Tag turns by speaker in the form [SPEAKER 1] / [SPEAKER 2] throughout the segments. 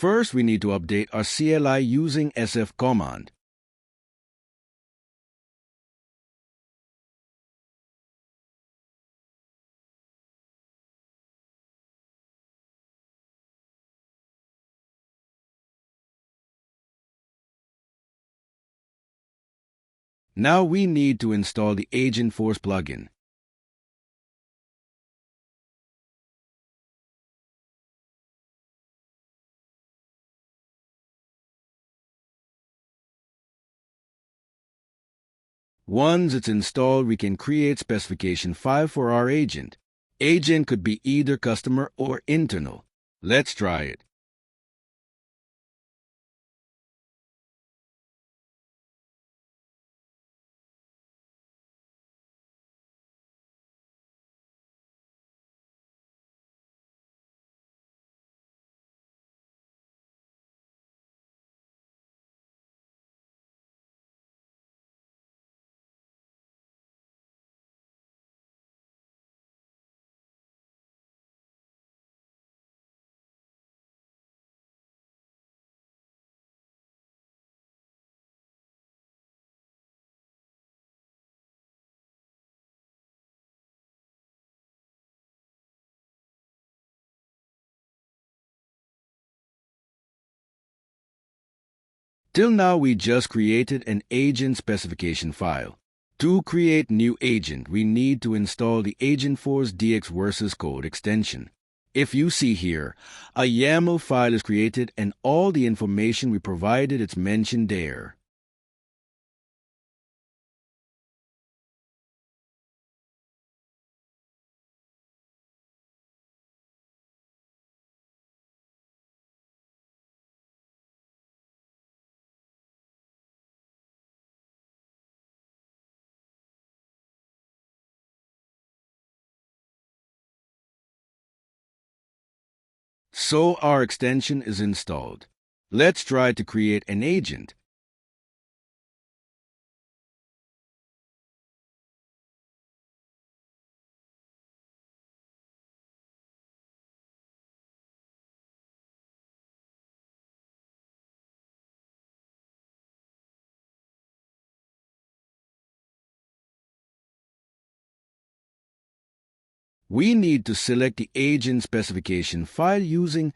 [SPEAKER 1] First, we need to update our CLI using SF command. Now we need to install the Agentforce plugin. Once it's installed, we can create specification file for our agent. Agent could be either customer or internal. Let's try it. Till now, we just created an agent specification file. To create new agent, we need to install the Agentforce DX versus code extension. If you see here, a YAML file is created and all the information we provided is mentioned there. So our extension is installed. Let's try to create an agent. We need to select the agent specification file using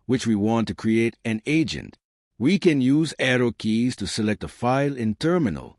[SPEAKER 1] which we want to create an agent. We can use arrow keys to select a file in terminal.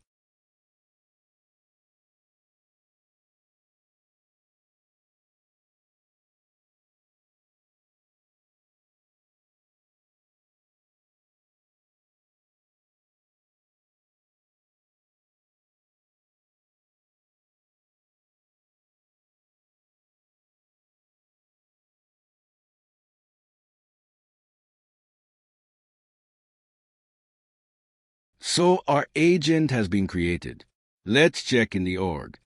[SPEAKER 1] So our agent has been created. Let's check in the org.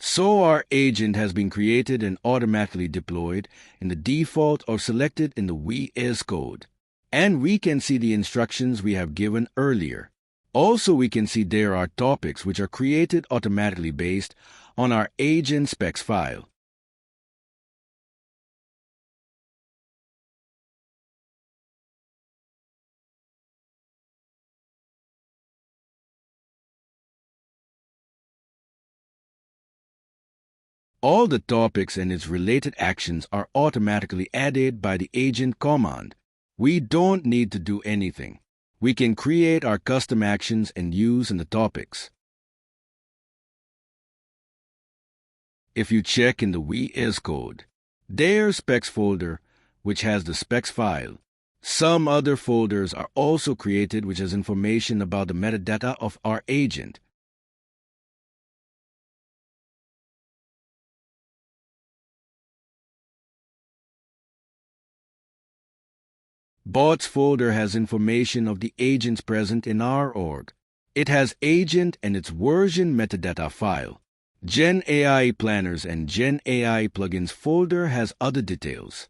[SPEAKER 1] So our agent has been created and automatically deployed in the default or selected in the VS code. And we can see the instructions we have given earlier. Also, we can see there are topics which are created automatically based on our agent specs file. All the topics and its related actions are automatically added by the agent command. We don't need to do anything. We can create our custom actions and use in the topics. If you check in the VS code, there's specs folder, which has the specs file. Some other folders are also created which has information about the metadata of our agent. Bots folder has information of the agents present in our org. It has agent and its version metadata file. Gen AI Planners and Gen AI Plugins folder has other details.